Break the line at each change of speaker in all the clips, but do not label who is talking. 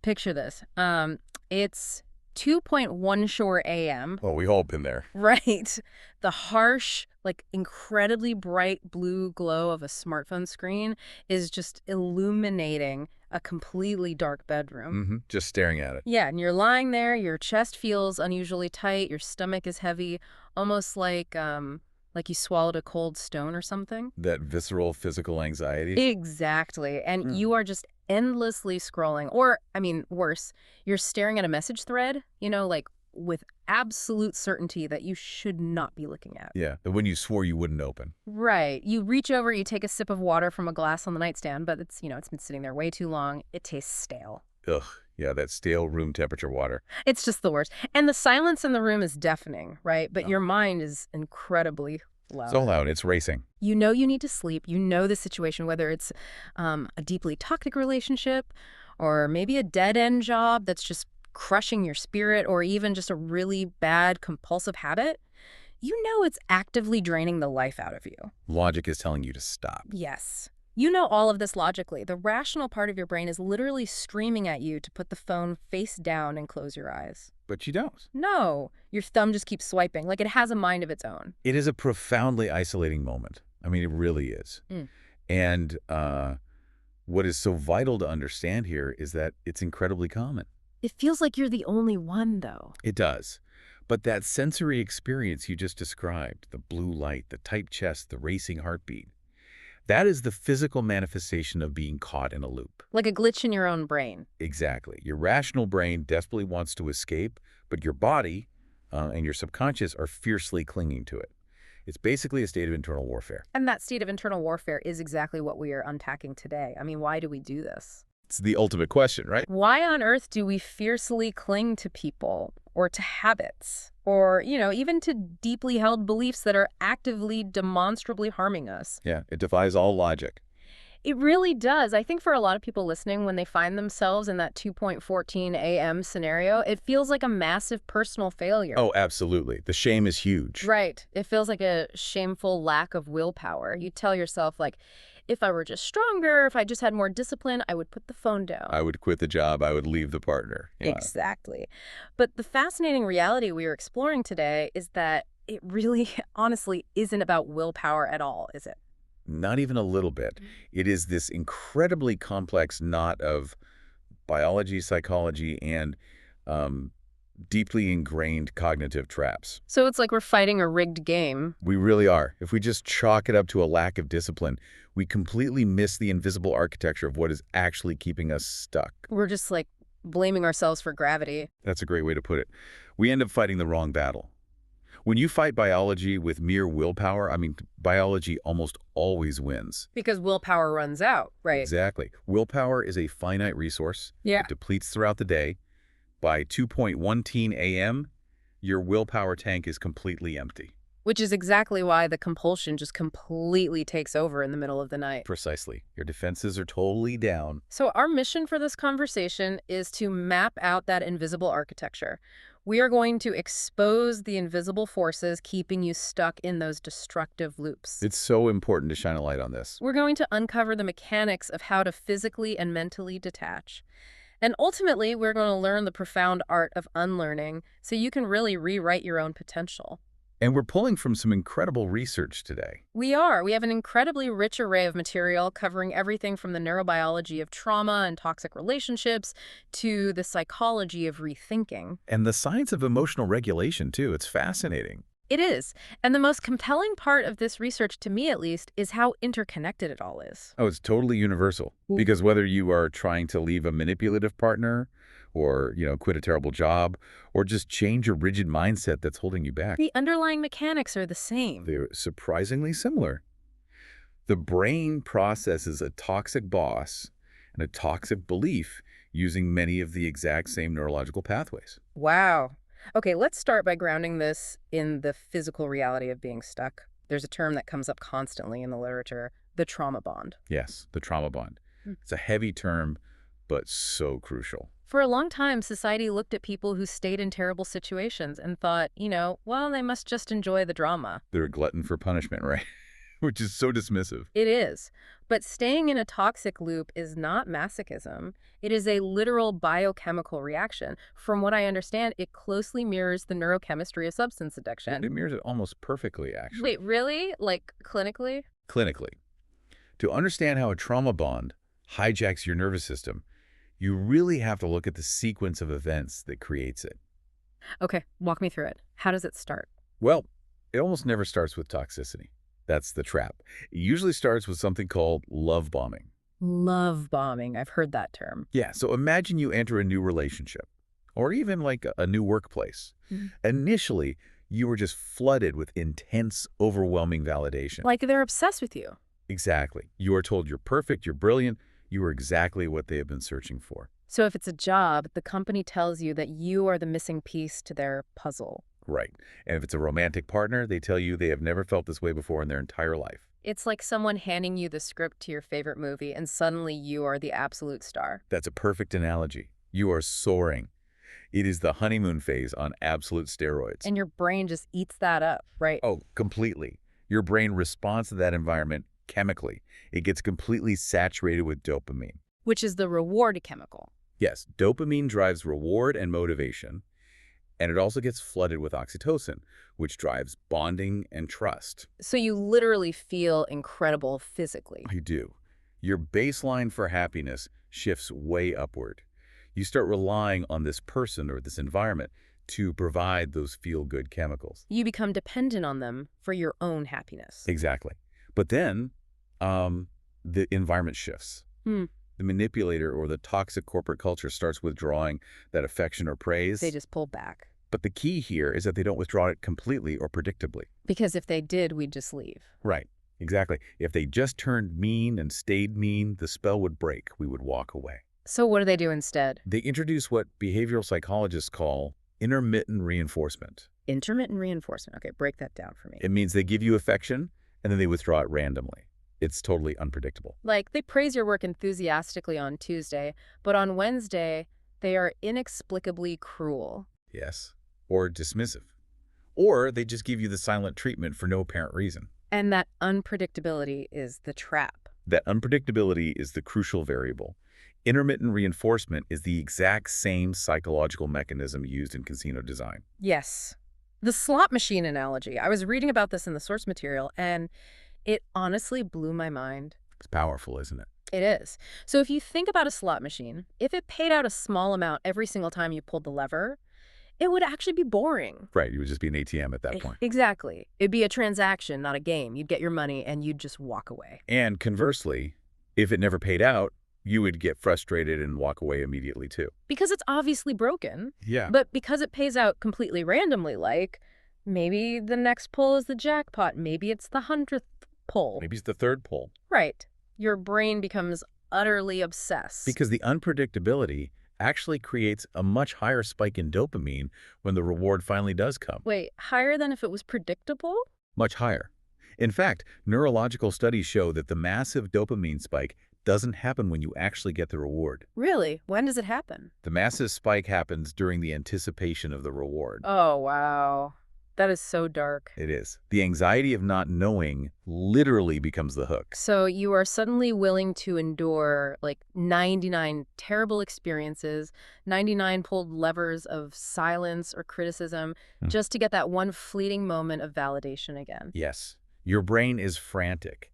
Picture this. It's 2:1 shore a.m.
Oh, we all been there.
Right. The harsh, like incredibly bright blue glow of a smartphone screen is just illuminating a completely dark bedroom.
Just staring at it.
Yeah, and you're lying there, your chest feels unusually tight, your stomach is heavy, almost like you swallowed a cold stone or something.
That visceral physical anxiety.
Exactly. And you are just endlessly scrolling. Or, I mean, worse, you're staring at a message thread, like with absolute certainty that you should not be looking at.
Yeah, the one you swore you wouldn't open.
Right. You reach over, you take a sip of water from a glass on the nightstand, but it's been sitting there way too long. It tastes stale.
Ugh, yeah, that stale room temperature water.
It's just the worst. And the silence in the room is deafening, right? But your mind is incredibly loud.
So loud, it's racing.
You know you need to sleep. You know the situation, whether it's a deeply toxic relationship or maybe a dead-end job that's just crushing your spirit, or even just a really bad compulsive habit. You know it's actively draining the life out of you.
Logic is telling you to stop.
Yes. You know all of this logically. The rational part of your brain is literally screaming at you to put the phone face down and close your eyes.
But you don't.
No. Your thumb just keeps swiping, like it has a mind of its own.
It is a profoundly isolating moment. I mean, it really is. And what is so vital to understand here is that it's incredibly common.
It feels like you're the only one, though.
It does. But that sensory experience you just described, the blue light, the tight chest, the racing heartbeat, that is the physical manifestation of being caught in a loop.
Like a glitch in your own brain.
Exactly. Your rational brain desperately wants to escape, but your body and your subconscious are fiercely clinging to it. It's basically a state of internal warfare.
And that state of internal warfare is exactly what we are unpacking today. I mean, why do we do this?
It's the ultimate question, right?
Why on earth do we fiercely cling to people or to habits or, even to deeply held beliefs that are actively, demonstrably harming us?
Yeah, it defies all logic.
It really does. I think for a lot of people listening, when they find themselves in that 2:14 a.m. scenario, it feels like a massive personal failure.
Oh, absolutely. The shame is huge.
Right. It feels like a shameful lack of willpower. You tell yourself, like, if I were just stronger, if I just had more discipline, I would put the phone down.
I would quit the job. I would leave the partner. Yeah.
Exactly. But the fascinating reality we are exploring today is that it really, honestly, isn't about willpower at all, is it?
Not even a little bit. It is this incredibly complex knot of biology, psychology, and deeply ingrained cognitive traps.
So it's like we're fighting a rigged game.
We really are. If we just chalk it up to a lack of discipline, we completely miss the invisible architecture of what is actually keeping us stuck.
We're just like blaming ourselves for gravity.
That's a great way to put it. We end up fighting the wrong battle. When you fight biology with mere willpower, I mean, biology almost always wins.
Because willpower runs out, right?
Exactly. Willpower is a finite resource.
Yeah.
It depletes throughout the day. By 2:1 a.m., your willpower tank is completely empty.
Which is exactly why the compulsion just completely takes over in the middle of the night.
Precisely. Your defenses are totally down.
So our mission for this conversation is to map out that invisible architecture. We are going to expose the invisible forces keeping you stuck in those destructive loops.
It's so important to shine a light on this.
We're going to uncover the mechanics of how to physically and mentally detach. And ultimately, we're going to learn the profound art of unlearning so you can really rewrite your own potential.
And we're pulling from some incredible research today.
We are. We have an incredibly rich array of material covering everything from the neurobiology of trauma and toxic relationships to the psychology of rethinking.
And the science of emotional regulation, too. It's fascinating.
It is. And the most compelling part of this research, to me at least, is how interconnected it all is.
Oh, it's totally universal. Because whether you are trying to leave a manipulative partner or, quit a terrible job or just change a rigid mindset that's holding you back,
the underlying mechanics are the same.
They're surprisingly similar. The brain processes a toxic boss and a toxic belief using many of the exact same neurological pathways.
Wow. Okay, let's start by grounding this in the physical reality of being stuck. There's a term that comes up constantly in the literature, the trauma bond.
Yes, the trauma bond. It's a heavy term, but so crucial.
For a long time, society looked at people who stayed in terrible situations and thought, well, they must just enjoy the drama.
They're a glutton for punishment, right? which is so dismissive.
It is. But staying in a toxic loop is not masochism. It is a literal biochemical reaction. From what I understand, it closely mirrors the neurochemistry of substance
It
addiction.
mirrors it almost perfectly, actually.
Wait, really? Like clinically?
Clinically. To understand how a trauma bond hijacks your nervous system, you really have to look at the sequence of events that creates it.
Okay, walk me through it. How does it start?
Well, it almost never starts with toxicity. That's the trap. It usually starts with something called love bombing.
Love bombing. I've heard that term.
Yeah, so imagine you enter a new relationship, or even like a new workplace.
Mhm.
Initially, you were just flooded with intense, overwhelming validation.
Like they're obsessed with you.
Exactly. You are told you're perfect, you're brilliant, you are exactly what they have been searching for.
So if it's a job, the company tells you that you are the missing piece to their puzzle.
Right. And if it's a romantic partner, they tell you they have never felt this way before in their entire life.
It's like someone handing you the script to your favorite movie and suddenly you are the absolute star.
That's a perfect analogy. You are soaring. It is the honeymoon phase on absolute steroids.
And your brain just eats that up, right?
Oh, completely. Your brain responds to that environment chemically. It gets completely saturated with dopamine.
Which is the reward chemical.
Yes, dopamine drives reward and motivation, and it also gets flooded with oxytocin, which drives bonding and trust.
So you literally feel incredible physically.
You do. Your baseline for happiness shifts way upward. You start relying on this person or this environment to provide those feel-good chemicals.
You become dependent on them for your own happiness.
Exactly. But then the environment shifts.
Hmm.
The manipulator or the toxic corporate culture starts withdrawing that affection or praise.
They just pull back.
But the key here is that they don't withdraw it completely or predictably.
Because if they did, we'd just leave.
Right. Exactly. If they just turned mean and stayed mean, the spell would break. We would walk away.
So what do they do instead?
They introduce what behavioral psychologists call intermittent reinforcement.
Intermittent reinforcement. Okay, break that down for me.
It means they give you affection and then they withdraw it randomly. It's totally unpredictable.
Like, they praise your work enthusiastically on Tuesday, but on Wednesday, they are inexplicably cruel.
Yes. Or dismissive. Or they just give you the silent treatment for no apparent reason.
And that unpredictability is the trap.
That unpredictability is the crucial variable. Intermittent reinforcement is the exact same psychological mechanism used in casino design.
Yes. The slot machine analogy. I was reading about this in the source material, and it honestly blew my mind.
It's powerful, isn't it?
It is. So if you think about a slot machine, if it paid out a small amount every single time you pulled the lever, it would actually be boring.
Right. You would just be an ATM at that point.
Exactly. It'd be a transaction, not a game. You'd get your money and you'd just walk away.
And conversely, if it never paid out, you would get frustrated and walk away immediately too.
Because it's obviously broken.
Yeah.
But because it pays out completely randomly, like maybe the next pull is the jackpot, maybe it's the 100th pull.
Maybe it's the third pull.
Right. Your brain becomes utterly obsessed.
Because the unpredictability actually creates a much higher spike in dopamine when the reward finally does come.
Wait, higher than if it was predictable?
Much higher. In fact, neurological studies show that the massive dopamine spike doesn't happen when you actually get the reward.
Really? When does it happen?
The massive spike happens during the anticipation of the reward.
Oh, wow. That is so dark.
It is. The anxiety of not knowing literally becomes the hook.
So you are suddenly willing to endure like 99 terrible experiences, 99 pulled levers of silence or criticism, just to get that one fleeting moment of validation again.
Yes. Your brain is frantic.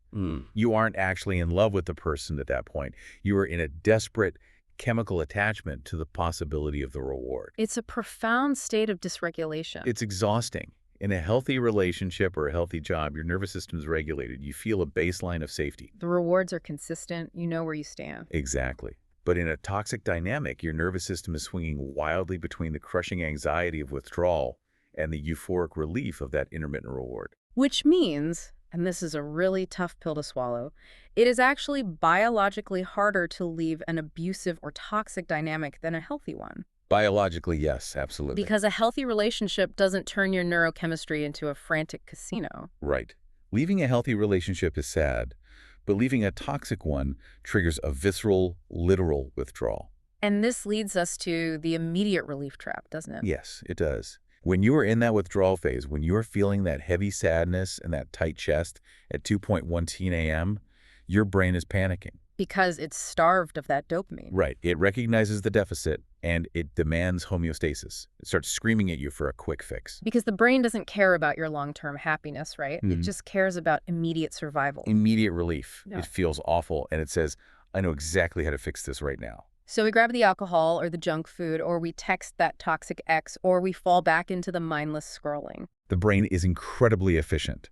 You aren't actually in love with the person at that point. You are in a desperate chemical attachment to the possibility of the reward.
It's a profound state of dysregulation.
It's exhausting. In a healthy relationship or a healthy job, your nervous system is regulated. You feel a baseline of safety.
The rewards are consistent. You know where you stand.
Exactly. But in a toxic dynamic, your nervous system is swinging wildly between the crushing anxiety of withdrawal and the euphoric relief of that intermittent reward.
Which means, and this is a really tough pill to swallow, it is actually biologically harder to leave an abusive or toxic dynamic than a healthy one.
Biologically, yes, absolutely.
Because a healthy relationship doesn't turn your neurochemistry into a frantic casino.
Right. Leaving a healthy relationship is sad, but leaving a toxic one triggers a visceral, literal withdrawal.
And this leads us to the immediate relief trap, doesn't it?
Yes, it does. When you are in that withdrawal phase, when you're feeling that heavy sadness and that tight chest at 2:17 a.m., your brain is panicking.
Because it's starved of that dopamine.
Right. It recognizes the deficit, and it demands homeostasis. It starts screaming at you for a quick fix.
Because the brain doesn't care about your long-term happiness, right? It
Mhm.
just cares about immediate survival.
Immediate relief.
Yeah.
It feels awful, and it says, I know exactly how to fix this right now.
So we grab the alcohol or the junk food, or we text that toxic ex, or we fall back into the mindless scrolling.
The brain is incredibly efficient.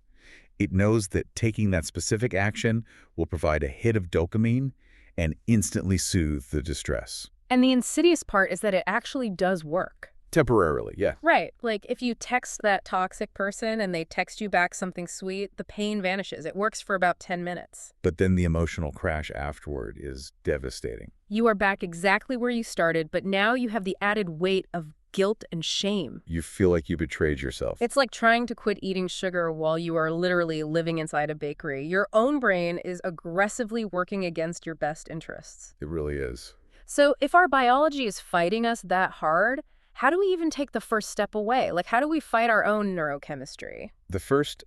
It knows that taking that specific action will provide a hit of dopamine and instantly soothe the distress.
And the insidious part is that it actually does work.
Temporarily, yeah.
Right. Like if you text that toxic person and they text you back something sweet, the pain vanishes. It works for about 10 minutes.
But then the emotional crash afterward is devastating.
You are back exactly where you started, but now you have the added weight of guilt and shame.
You feel like you betrayed yourself.
It's like trying to quit eating sugar while you are literally living inside a bakery. Your own brain is aggressively working against your best interests.
It really is.
So if our biology is fighting us that hard, how do we even take the first step away? Like, how do we fight our own neurochemistry?
The first,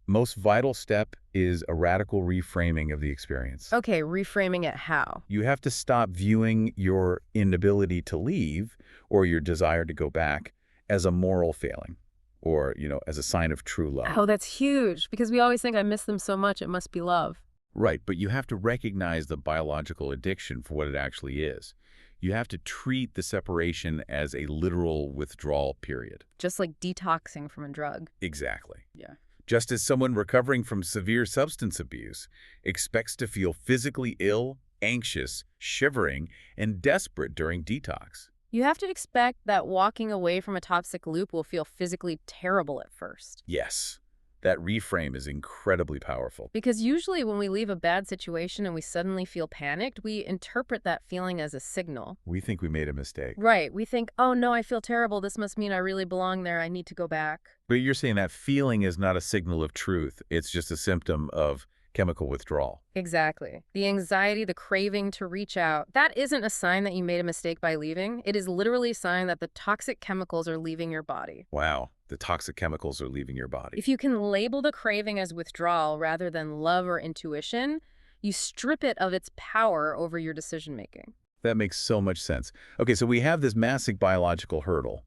most vital step is a radical reframing of the experience.
Okay, reframing it how?
You have to stop viewing your inability to leave or your desire to go back as a moral failing or, as a sign of true love.
Oh, that's huge, because we always think I miss them so much, it must be love.
Right, but you have to recognize the biological addiction for what it actually is. You have to treat the separation as a literal withdrawal period.
Just like detoxing from a drug.
Exactly.
Yeah.
Just as someone recovering from severe substance abuse expects to feel physically ill, anxious, shivering, and desperate during detox.
You have to expect that walking away from a toxic loop will feel physically terrible at first.
Yes, that reframe is incredibly powerful.
Because usually when we leave a bad situation and we suddenly feel panicked, we interpret that feeling as a signal.
We think we made a mistake.
Right. We think, oh no, I feel terrible. This must mean I really belong there. I need to go back.
But you're saying that feeling is not a signal of truth. It's just a symptom of chemical withdrawal.
Exactly. The anxiety, the craving to reach out, that isn't a sign that you made a mistake by leaving. It is literally a sign that the toxic chemicals are leaving your body.
Wow, the toxic chemicals are leaving your body.
If you can label the craving as withdrawal rather than love or intuition, you strip it of its power over your decision-making.
That makes so much sense. Okay, so we have this massive biological hurdle,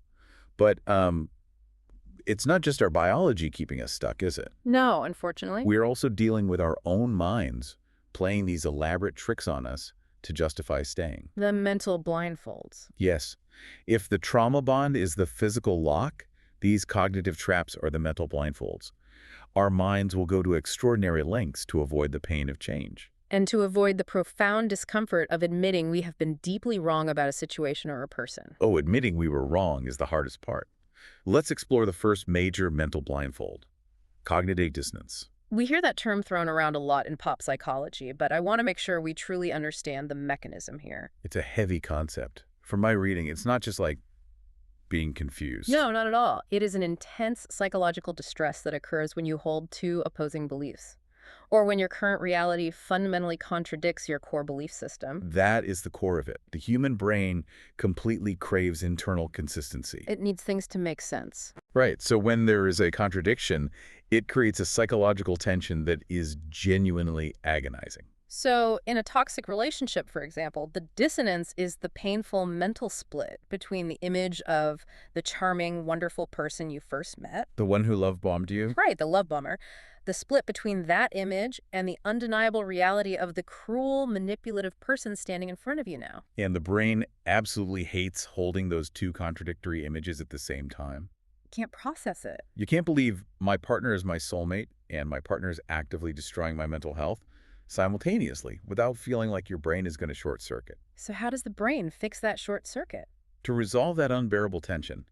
but it's not just our biology keeping us stuck, is it?
No, unfortunately.
We're also dealing with our own minds playing these elaborate tricks on us to justify staying.
The mental blindfolds.
Yes. If the trauma bond is the physical lock, these cognitive traps are the mental blindfolds. Our minds will go to extraordinary lengths to avoid the pain of change.
And to avoid the profound discomfort of admitting we have been deeply wrong about a situation or a person.
Oh, admitting we were wrong is the hardest part. Let's explore the first major mental blindfold, cognitive dissonance.
We hear that term thrown around a lot in pop psychology, but I want to make sure we truly understand the mechanism here.
It's a heavy concept. From my reading, it's not just like being confused.
No, not at all. It is an intense psychological distress that occurs when you hold two opposing beliefs, or when your current reality fundamentally contradicts your core belief system.
That is the core of it. The human brain completely craves internal consistency.
It needs things to make sense.
Right. So when there is a contradiction, it creates a psychological tension that is genuinely agonizing.
So in a toxic relationship, for example, the dissonance is the painful mental split between the image of the charming, wonderful person you first met.
The one who love bombed you?
Right, the love bomber. The split between that image and the undeniable reality of the cruel, manipulative person standing in front of you now.
And the brain absolutely hates holding those two contradictory images at the same time.
Can't process it.
You can't believe my partner is my soulmate and my partner is actively destroying my mental health simultaneously without feeling like your brain is going to short circuit.
So how does the brain fix that short circuit?
To resolve that unbearable tension,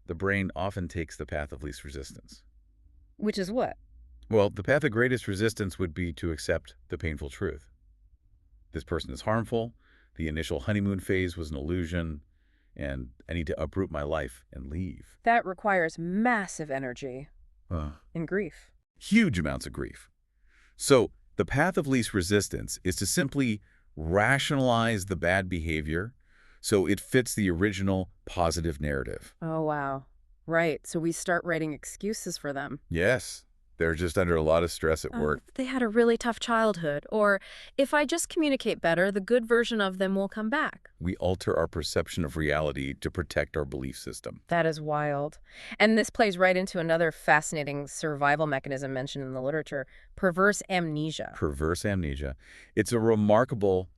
the brain often takes the path of least resistance.
Which is what?
Well, the path of greatest resistance would be to accept the painful truth. This person is harmful, the initial honeymoon phase was an illusion, and I need to uproot my life and leave.
That requires massive energy and grief.
Huge amounts of grief. So the path of least resistance is to simply rationalize the bad behavior so it fits the original positive narrative.
Oh, wow. Right, so we start writing excuses for them.
Yes, they're just under a lot of stress at
Oh,
work.
they had a really tough childhood. Or, if I just communicate better, the good version of them will come back.
We alter our perception of reality to protect our belief system.
That is wild. And this plays right into another fascinating survival mechanism mentioned in the literature, perverse amnesia.
Perverse amnesia. It's a remarkable,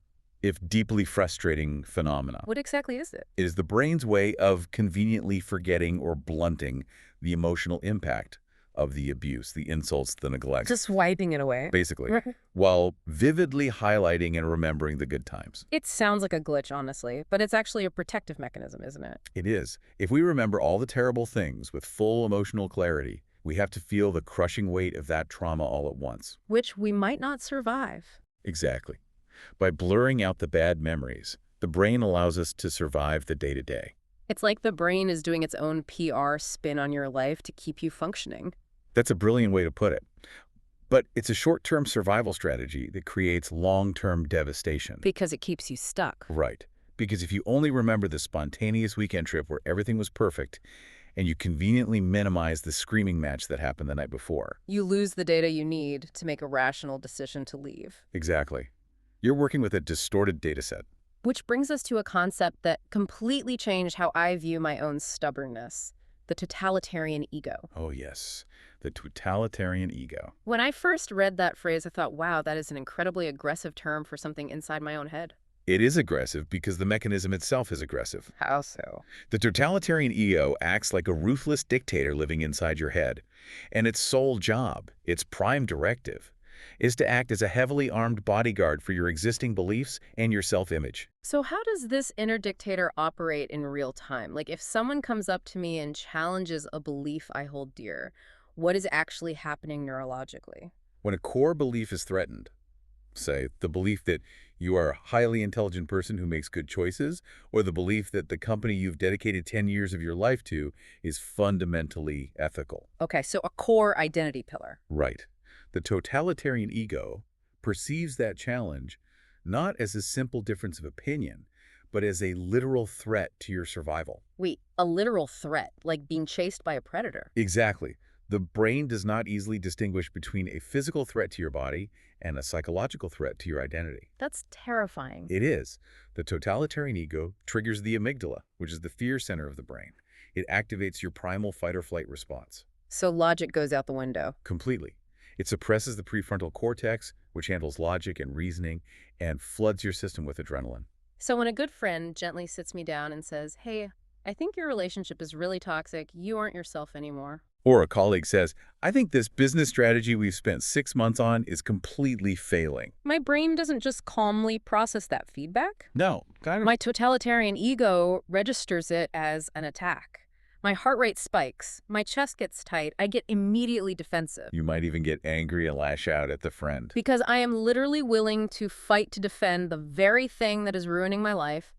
if deeply frustrating phenomena.
What exactly is it?
It is the brain's way of conveniently forgetting or blunting the emotional impact of the abuse, the insults, the neglect,
Just wiping it away.
basically,
Right.
while vividly highlighting and remembering the good times.
It sounds like a glitch, honestly, but it's actually a protective mechanism, isn't it?
It is. If we remember all the terrible things with full emotional clarity, we have to feel the crushing weight of that trauma all at once.
Which we might not survive.
Exactly. By blurring out the bad memories, the brain allows us to survive the day-to-day.
It's like the brain is doing its own PR spin on your life to keep you functioning.
That's a brilliant way to put it. But it's a short-term survival strategy that creates long-term devastation.
Because it keeps you stuck.
Right. Because if you only remember the spontaneous weekend trip where everything was perfect, and you conveniently minimize the screaming match that happened the night before.
You lose the data you need to make a rational decision to leave.
Exactly. You're working with a distorted data set.
Which brings us to a concept that completely changed how I view my own stubbornness, the totalitarian ego.
Oh, yes. The totalitarian ego.
When I first read that phrase, I thought, wow, that is an incredibly aggressive term for something inside my own head.
It is aggressive because the mechanism itself is aggressive.
How so?
The totalitarian ego acts like a ruthless dictator living inside your head, and its sole job, its prime directive, is to act as a heavily armed bodyguard for your existing beliefs and your self-image.
So how does this inner dictator operate in real time? Like if someone comes up to me and challenges a belief I hold dear, what is actually happening neurologically?
When a core belief is threatened, say the belief that you are a highly intelligent person who makes good choices, or the belief that the company you've dedicated 10 years of your life to is fundamentally ethical.
Okay, so a core identity pillar.
Right. The totalitarian ego perceives that challenge not as a simple difference of opinion, but as a literal threat to your survival.
Wait, a literal threat, like being chased by a predator.
Exactly. The brain does not easily distinguish between a physical threat to your body and a psychological threat to your identity.
That's terrifying.
It is. The totalitarian ego triggers the amygdala, which is the fear center of the brain. It activates your primal fight-or-flight response.
So logic goes out the window.
Completely. It suppresses the prefrontal cortex, which handles logic and reasoning, and floods your system with adrenaline.
So when a good friend gently sits me down and says, hey, I think your relationship is really toxic, you aren't yourself anymore.
Or a colleague says, I think this business strategy we've spent 6 months on is completely failing.
My brain doesn't just calmly process that feedback.
No, kind of.
My totalitarian ego registers it as an attack. My heart rate spikes, my chest gets tight, I get immediately defensive.
You might even get angry and lash out at the friend.
Because I am literally willing to fight to defend the very thing that is ruining my life,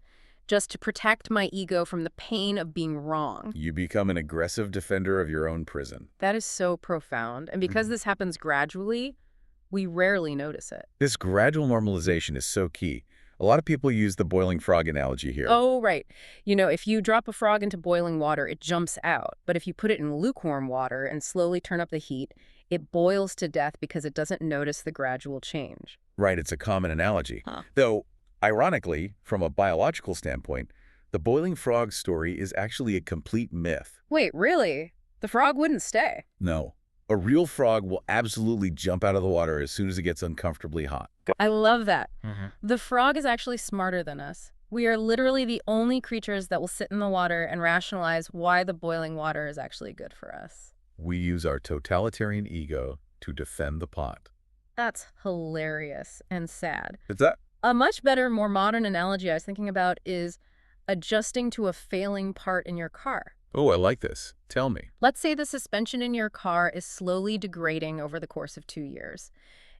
just to protect my ego from the pain of being wrong.
You become an aggressive defender of your own prison.
That is so profound. And because this happens gradually, we rarely notice it.
This gradual normalization is so key. A lot of people use the boiling frog analogy here.
Oh, right. You know, if you drop a frog into boiling water, it jumps out. But if you put it in lukewarm water and slowly turn up the heat, it boils to death because it doesn't notice the gradual change.
Right, it's a common analogy. Though, ironically, from a biological standpoint, the boiling frog story is actually a complete myth.
Wait, really? The frog wouldn't stay?
No. A real frog will absolutely jump out of the water as soon as it gets uncomfortably hot.
I love that. The frog is actually smarter than us. We are literally the only creatures that will sit in the water and rationalize why the boiling water is actually good for us.
We use our totalitarian ego to defend the pot.
That's hilarious and sad.
Is that?
A much better, more modern analogy I was thinking about is adjusting to a failing part in your car.
Oh, I like this. Tell me.
Let's say the suspension in your car is slowly degrading over the course of 2 years.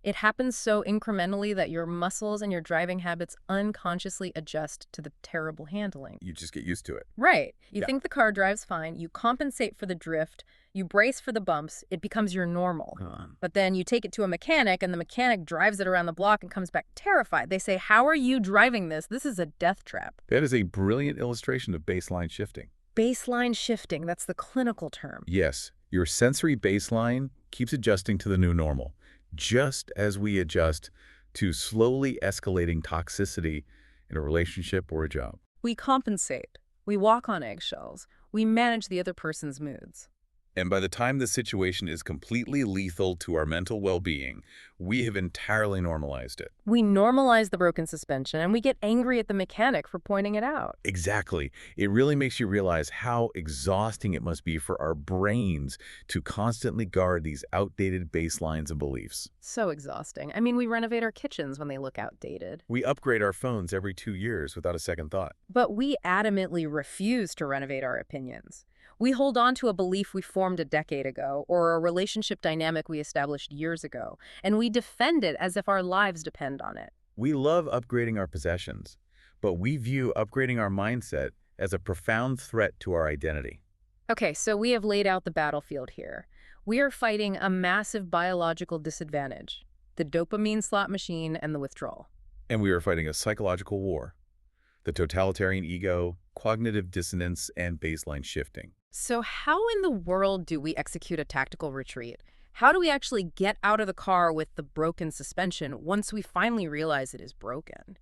It happens so incrementally that your muscles and your driving habits unconsciously adjust to the terrible handling.
You just get used to it.
Right. You
Yeah.
think the car drives fine, you compensate for the drift, you brace for the bumps, it becomes your normal. But then you take it to a mechanic and the mechanic drives it around the block and comes back terrified. They say, how are you driving this? This is a death trap.
That is a brilliant illustration of baseline shifting.
Baseline shifting, that's the clinical term.
Yes, your sensory baseline keeps adjusting to the new normal, just as we adjust to slowly escalating toxicity in a relationship or a job.
We compensate. We walk on eggshells. We manage the other person's moods.
And by the time the situation is completely lethal to our mental well-being, we have entirely normalized it.
We normalize the broken suspension, and we get angry at the mechanic for pointing it out.
Exactly. It really makes you realize how exhausting it must be for our brains to constantly guard these outdated baselines and beliefs.
So exhausting. I mean, we renovate our kitchens when they look outdated.
We upgrade our phones every 2 years without a second thought.
But we adamantly refuse to renovate our opinions. We hold on to a belief we formed a decade ago or a relationship dynamic we established years ago, and we defend it as if our lives depend on it.
We love upgrading our possessions, but we view upgrading our mindset as a profound threat to our identity.
Okay, so we have laid out the battlefield here. We are fighting a massive biological disadvantage, the dopamine slot machine and the withdrawal.
And we are fighting a psychological war, the totalitarian ego, cognitive dissonance, and baseline shifting.
So how in the world do we execute a tactical retreat? How do we actually get out of the car with the broken suspension once we finally realize it is broken?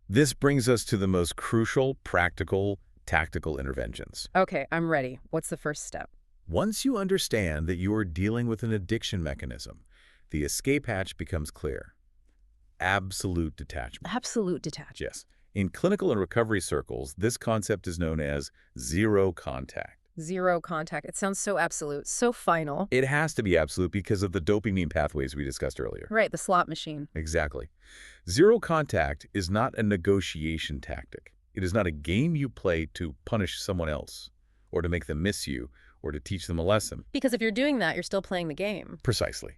This brings us to the most crucial, practical, tactical interventions.
Okay, I'm ready. What's the first step?
Once you understand that you are dealing with an addiction mechanism, the escape hatch becomes clear. Absolute detachment.
Absolute detachment.
Yes. In clinical and recovery circles, this concept is known as zero contact.
Zero contact. It sounds so absolute, so final.
It has to be absolute because of the dopamine pathways we discussed earlier.
Right, the slot machine.
Exactly. Zero contact is not a negotiation tactic. It is not a game you play to punish someone else, or to make them miss you, or to teach them a lesson.
Because if you're doing that, you're still playing the game.
Precisely.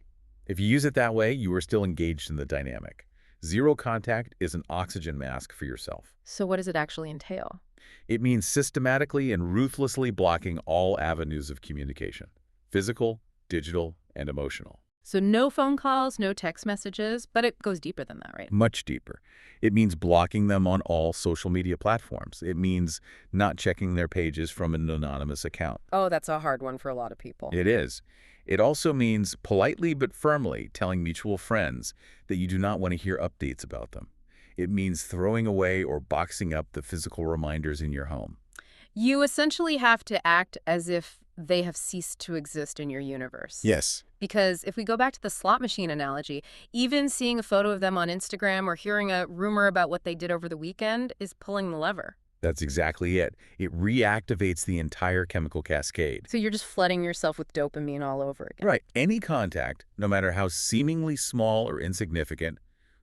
If you use it that way, you are still engaged in the dynamic. Zero contact is an oxygen mask for yourself.
So what does it actually entail?
It means systematically and ruthlessly blocking all avenues of communication, physical, digital, and emotional.
So no phone calls, no text messages, but it goes deeper than that, right?
Much deeper. It means blocking them on all social media platforms. It means not checking their pages from an anonymous account.
Oh, that's a hard one for a lot of people.
It is. It also means politely but firmly telling mutual friends that you do not want to hear updates about them. It means throwing away or boxing up the physical reminders in your home.
You essentially have to act as if they have ceased to exist in your universe.
Yes.
Because if we go back to the slot machine analogy, even seeing a photo of them on Instagram or hearing a rumor about what they did over the weekend is pulling the lever.
That's exactly it. It reactivates the entire chemical cascade.
So you're just flooding yourself with dopamine all over again.
Right. Any contact, no matter how seemingly small or insignificant,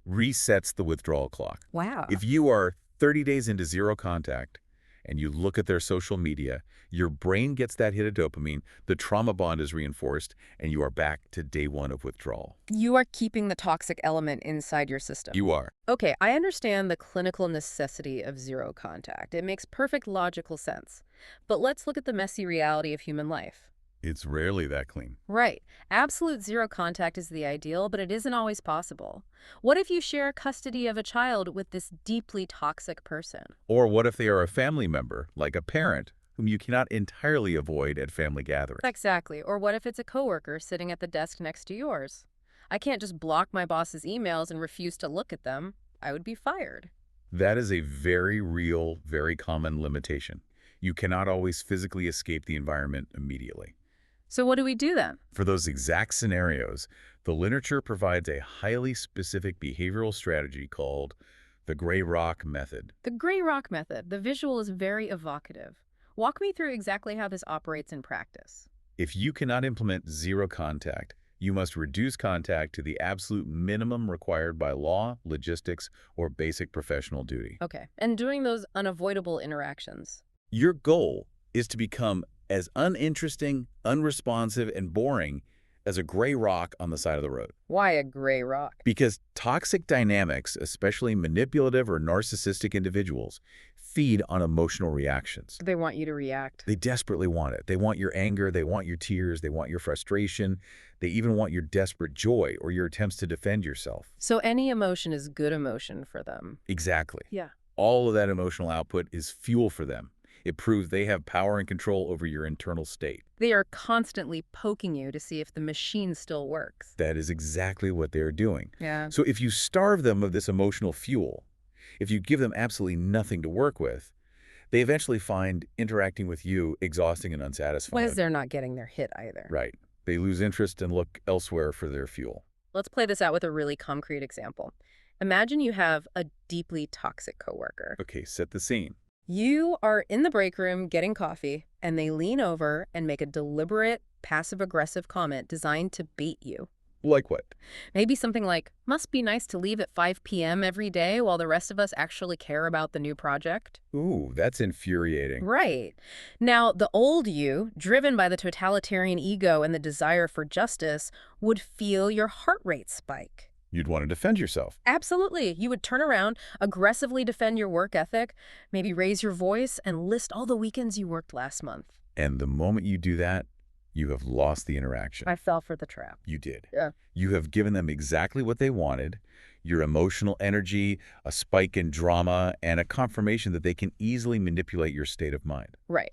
resets the withdrawal clock.
Wow.
If you are 30 days into zero contact and you look at their social media, your brain gets that hit of dopamine, the trauma bond is reinforced, and you are back to day one of withdrawal.
You are keeping the toxic element inside your system.
You are.
Okay, I understand the clinical necessity of zero contact. It makes perfect logical sense. But let's look at the messy reality of human life.
It's rarely that clean.
Right. Absolute zero contact is the ideal, but it isn't always possible. What if you share custody of a child with this deeply toxic person?
Or what if they are a family member, like a parent, whom you cannot entirely avoid at family gatherings?
Exactly. Or what if it's a coworker sitting at the desk next to yours? I can't just block my boss's emails and refuse to look at them. I would be fired.
That is a very real, very common limitation. You cannot always physically escape the environment immediately.
So what do we do then?
For those exact scenarios, the literature provides a highly specific behavioral strategy called the gray rock method.
The gray rock method. The visual is very evocative. Walk me through exactly how this operates in practice.
If you cannot implement zero contact, you must reduce contact to the absolute minimum required by law, logistics, or basic professional duty.
Okay. And doing those unavoidable interactions.
Your goal is to become as uninteresting, unresponsive, and boring as a gray rock on the side of the road.
Why a gray rock?
Because toxic dynamics, especially manipulative or narcissistic individuals, feed on emotional reactions.
They want you to react.
They desperately want it. They want your anger, they want your tears, they want your frustration, they even want your desperate joy or your attempts to defend yourself.
So any emotion is good emotion for them.
Exactly.
Yeah.
All of that emotional output is fuel for them. It proves they have power and control over your internal state.
They are constantly poking you to see if the machine still works.
That is exactly what they're doing.
Yeah.
So if you starve them of this emotional fuel, if you give them absolutely nothing to work with, they eventually find interacting with you exhausting and unsatisfying.
As they're not getting their hit either.
Right. They lose interest and look elsewhere for their fuel.
Let's play this out with a really concrete example. Imagine you have a deeply toxic coworker.
Okay, set the scene.
You are in the break room getting coffee, and they lean over and make a deliberate, passive-aggressive comment designed to bait you.
Like what?
Maybe something like, must be nice to leave at 5 p.m. every day while the rest of us actually care about the new project.
Ooh, that's infuriating.
Right. Now, the old you, driven by the totalitarian ego and the desire for justice, would feel your heart rate spike.
You'd want to defend yourself.
Absolutely. You would turn around, aggressively defend your work ethic, maybe raise your voice, and list all the weekends you worked last month.
And the moment you do that, you have lost the interaction.
I fell for the trap.
You did.
Yeah.
You have given them exactly what they wanted, your emotional energy, a spike in drama, and a confirmation that they can easily manipulate your state of mind.
Right.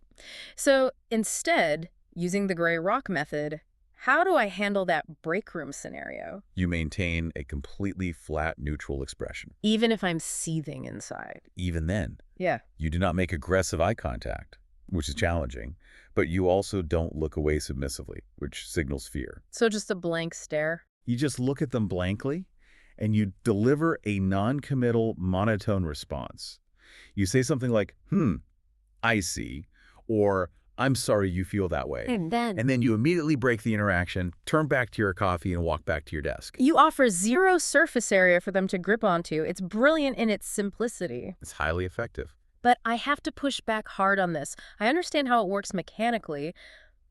So instead, using the gray rock method, how do I handle that break room scenario?
You maintain a completely flat, neutral expression.
Even if I'm seething inside.
Even then,
Yeah.
you do not make aggressive eye contact, which is challenging, but you also don't look away submissively, which signals fear.
So just a blank stare?
You just look at them blankly, and you deliver a non-committal, monotone response. You say something like, I see, or I'm sorry you feel that way.
And
then you immediately break the interaction, turn back to your coffee, and walk back to your desk.
you offer zero surface area for them to grip onto. It's brilliant in its simplicity.
It's highly effective.
But I have to push back hard on this. I understand how it works mechanically,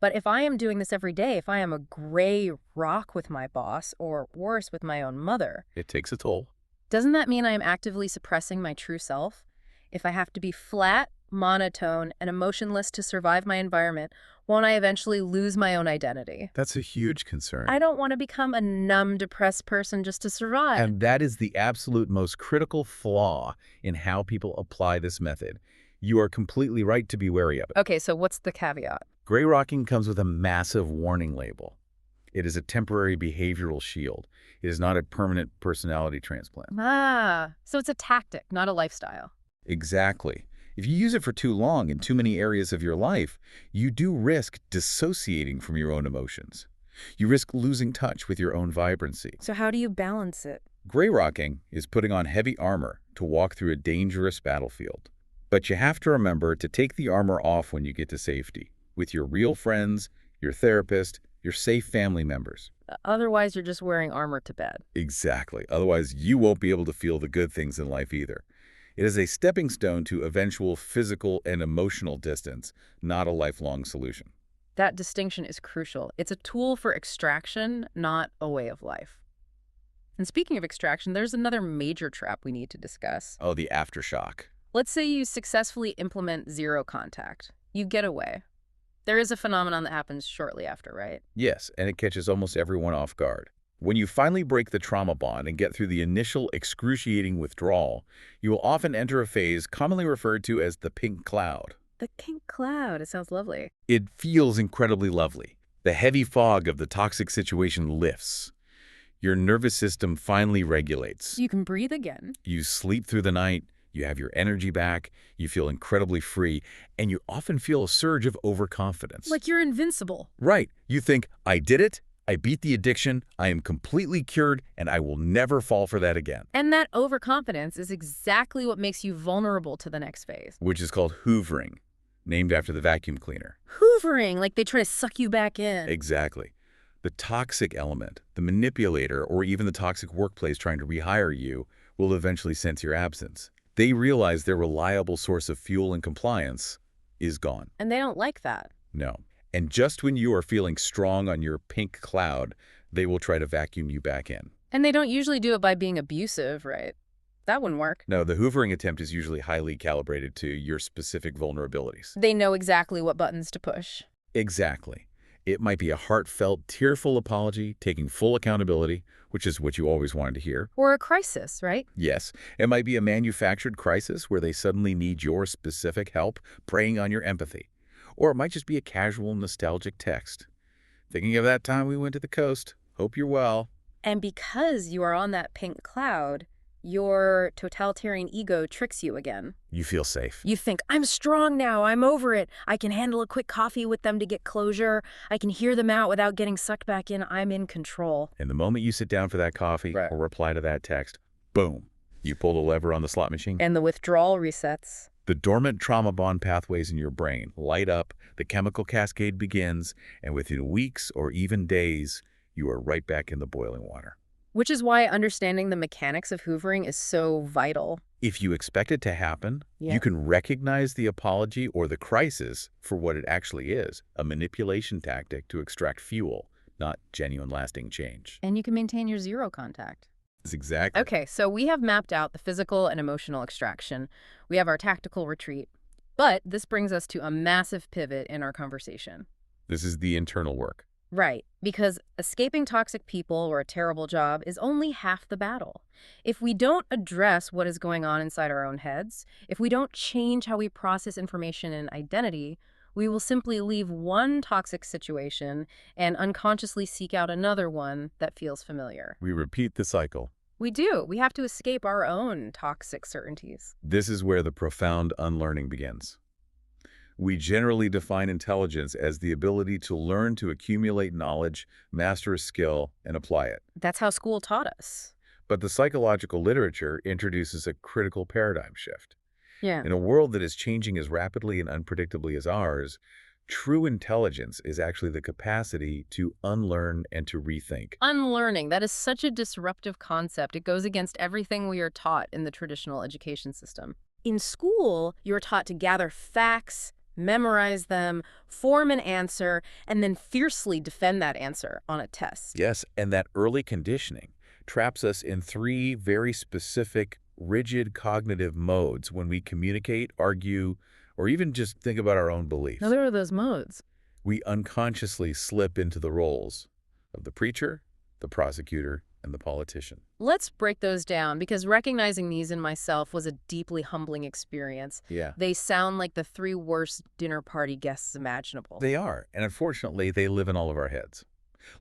but if I am doing this every day, if I am a gray rock with my boss, or worse, with my own mother,
It takes a toll.
doesn't that mean I am actively suppressing my true self? If I have to be flat, monotone, and emotionless to survive my environment, won't I eventually lose my own identity?
That's a huge concern.
I don't want to become a numb, depressed person just to survive.
And that is the absolute most critical flaw in how people apply this method. You are completely right to be wary of it.
Okay, so what's the caveat?
Gray rocking comes with a massive warning label. It is a temporary behavioral shield. It is not a permanent personality transplant.
So it's a tactic, not a lifestyle.
Exactly. If you use it for too long in too many areas of your life, you do risk dissociating from your own emotions. You risk losing touch with your own vibrancy.
So how do you balance it?
Gray rocking is putting on heavy armor to walk through a dangerous battlefield. But you have to remember to take the armor off when you get to safety, with your real friends, your therapist, your safe family members.
Otherwise, you're just wearing armor to bed.
Exactly. Otherwise, you won't be able to feel the good things in life either. It is a stepping stone to eventual physical and emotional distance, not a lifelong solution.
That distinction is crucial. It's a tool for extraction, not a way of life. And speaking of extraction, there's another major trap we need to discuss.
Oh, the aftershock.
Let's say you successfully implement zero contact. You get away. There is a phenomenon that happens shortly after, right?
Yes, and it catches almost everyone off guard. When you finally break the trauma bond and get through the initial excruciating withdrawal, you will often enter a phase commonly referred to as the pink cloud.
The pink cloud. It sounds lovely.
It feels incredibly lovely. The heavy fog of the toxic situation lifts. Your nervous system finally regulates.
You can breathe again.
You sleep through the night, you have your energy back, you feel incredibly free, and you often feel a surge of overconfidence.
Like you're invincible.
Right. You think, I did it, I beat the addiction, I am completely cured, and I will never fall for that again.
And that overconfidence is exactly what makes you vulnerable to the next phase.
Which is called hoovering, named after the vacuum cleaner.
Hoovering, like they try to suck you back in.
Exactly. The toxic element, the manipulator, or even the toxic workplace trying to rehire you will eventually sense your absence. They realize their reliable source of fuel and compliance is gone.
And they don't like that.
No. And just when you are feeling strong on your pink cloud, they will try to vacuum you back in.
And they don't usually do it by being abusive, right? That wouldn't work.
No, the hoovering attempt is usually highly calibrated to your specific vulnerabilities.
They know exactly what buttons to push.
Exactly. It might be a heartfelt, tearful apology, taking full accountability, which is what you always wanted to hear.
Or a crisis, right?
Yes, it might be a manufactured crisis where they suddenly need your specific help, preying on your empathy. Or it might just be a casual, nostalgic text. Thinking of that time we went to the coast. Hope you're well.
And because you are on that pink cloud, your totalitarian ego tricks you again.
You feel safe.
You think, I'm strong now, I'm over it. I can handle a quick coffee with them to get closure. I can hear them out without getting sucked back in. I'm in control.
And the moment you sit down for that coffee
Right.
or reply to that text, boom, you pull the lever on the slot machine.
And the withdrawal resets.
The dormant trauma bond pathways in your brain light up, the chemical cascade begins, and within weeks or even days, you are right back in the boiling water.
Which is why understanding the mechanics of hoovering is so vital.
If you expect it to happen,
Yeah.
you can recognize the apology or the crisis for what it actually is, a manipulation tactic to extract fuel, not genuine lasting change.
And you can maintain your zero contact.
That's exactly.
Okay, so we have mapped out the physical and emotional extraction. We have our tactical retreat. But this brings us to a massive pivot in our conversation.
This is the internal work.
Right, because escaping toxic people or a terrible job is only half the battle. If we don't address what is going on inside our own heads, if we don't change how we process information and identity, we will simply leave one toxic situation and unconsciously seek out another one that feels familiar.
We repeat the cycle.
We do. We have to escape our own toxic certainties.
This is where the profound unlearning begins. We generally define intelligence as the ability to learn to accumulate knowledge, master a skill, and apply it.
That's how school taught us.
But the psychological literature introduces a critical paradigm shift.
Yeah.
In a world that is changing as rapidly and unpredictably as ours, true intelligence is actually the capacity to unlearn and to rethink.
Unlearning, that is such a disruptive concept. It goes against everything we are taught in the traditional education system. In school, you're taught to gather facts, memorize them, form an answer, and then fiercely defend that answer on a test.
Yes, and that early conditioning traps us in three very specific, rigid cognitive modes when we communicate, argue, or even just think about our own beliefs.
Now, there are those modes.
We unconsciously slip into the roles of the preacher, the prosecutor, and the politician.
Let's break those down, because recognizing these in myself was a deeply humbling experience.
Yeah.
They sound like the three worst dinner party guests imaginable.
They are, and unfortunately, they live in all of our heads.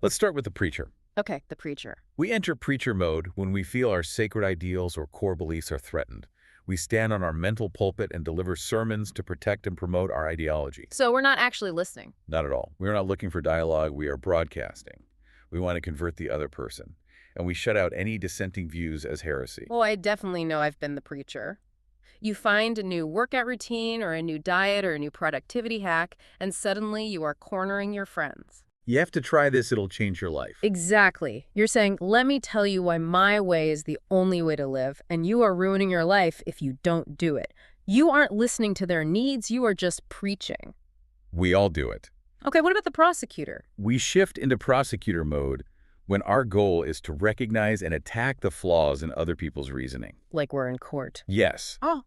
Let's start with the preacher.
Okay, the preacher.
We enter preacher mode when we feel our sacred ideals or core beliefs are threatened. We stand on our mental pulpit and deliver sermons to protect and promote our ideology.
So we're not actually listening.
Not at all. We're not looking for dialogue. We are broadcasting. We want to convert the other person. And we shut out any dissenting views as heresy.
Well, I definitely know I've been the preacher. You find a new workout routine or a new diet or a new productivity hack, and suddenly you are cornering your friends.
You have to try this. It'll change your life.
Exactly. You're saying, let me tell you why my way is the only way to live, and you are ruining your life if you don't do it. You aren't listening to their needs, you are just preaching.
We all do it.
Okay, what about the prosecutor?
We shift into prosecutor mode when our goal is to recognize and attack the flaws in other people's reasoning.
Like we're in court.
Yes.
Oh.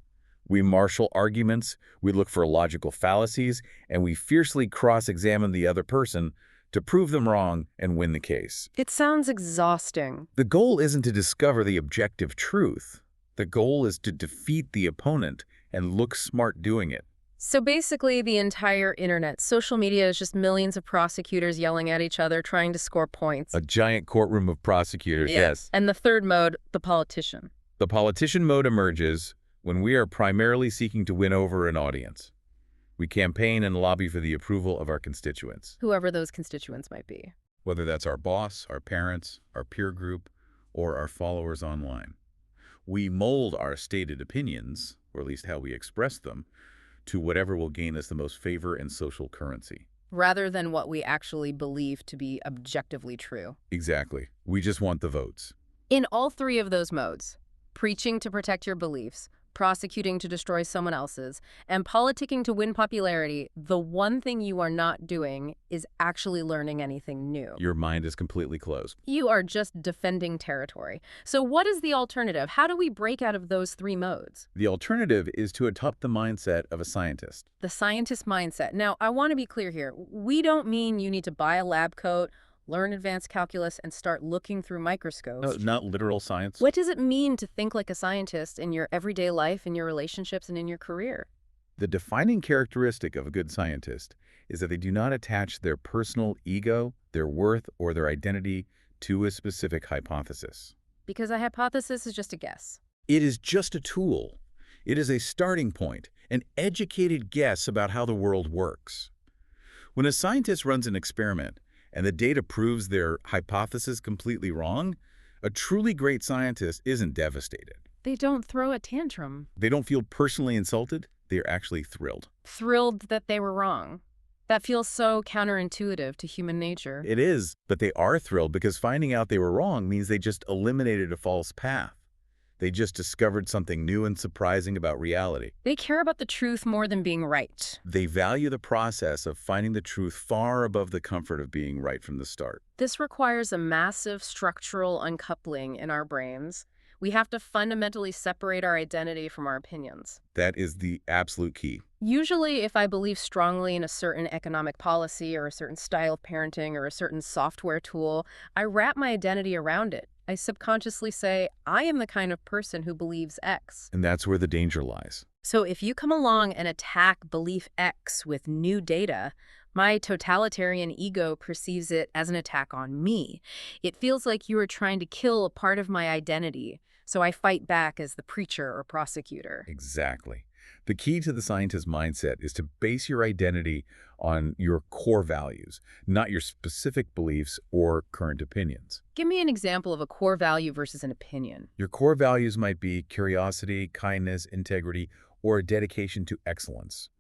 We marshal arguments, we look for logical fallacies, and we fiercely cross-examine the other person to prove them wrong and win the case.
It sounds exhausting.
The goal isn't to discover the objective truth. The goal is to defeat the opponent and look smart doing it.
So basically, the entire internet, social media is just millions of prosecutors yelling at each other, trying to score points.
A giant courtroom of prosecutors, yes.
And the third mode, the politician.
The politician mode emerges when we are primarily seeking to win over an audience. We campaign and lobby for the approval of our constituents.
Whoever those constituents might be.
Whether that's our boss, our parents, our peer group, or our followers online. We mold our stated opinions, or at least how we express them, to whatever will gain us the most favor and social currency.
Rather than what we actually believe to be objectively true.
Exactly. We just want the votes.
In all three of those modes, preaching to protect your beliefs, prosecuting to destroy someone else's, and politicking to win popularity, the one thing you are not doing is actually learning anything new.
Your mind is completely closed.
You are just defending territory. So what is the alternative? How do we break out of those three modes?
The alternative is to adopt the mindset of a scientist.
The scientist mindset. Now, I want to be clear here. We don't mean you need to buy a lab coat, learn advanced calculus, and start looking through microscopes.
No, not literal science.
What does it mean to think like a scientist in your everyday life, in your relationships, and in your career?
The defining characteristic of a good scientist is that they do not attach their personal ego, their worth, or their identity to a specific hypothesis.
Because a hypothesis is just a guess.
It is just a tool. It is a starting point, an educated guess about how the world works. When a scientist runs an experiment and the data proves their hypothesis completely wrong, a truly great scientist isn't devastated.
They don't throw a tantrum.
They don't feel personally insulted. They are actually thrilled.
Thrilled that they were wrong. That feels so counterintuitive to human nature.
It is, but they are thrilled because finding out they were wrong means they just eliminated a false path. They just discovered something new and surprising about reality.
They care about the truth more than being right.
They value the process of finding the truth far above the comfort of being right from the start.
This requires a massive structural uncoupling in our brains. We have to fundamentally separate our identity from our opinions.
That is the absolute key.
Usually, if I believe strongly in a certain economic policy or a certain style of parenting or a certain software tool, I wrap my identity around it. I subconsciously say, I am the kind of person who believes X.
And that's where the danger lies.
So if you come along and attack belief X with new data, my totalitarian ego perceives it as an attack on me. It feels like you are trying to kill a part of my identity, so I fight back as the preacher or prosecutor.
Exactly. The key to the scientist mindset is to base your identity on your core values, not your specific beliefs or current opinions.
Give me an example of a core value versus an opinion.
Your core values might be curiosity, kindness, integrity, or a dedication to excellence.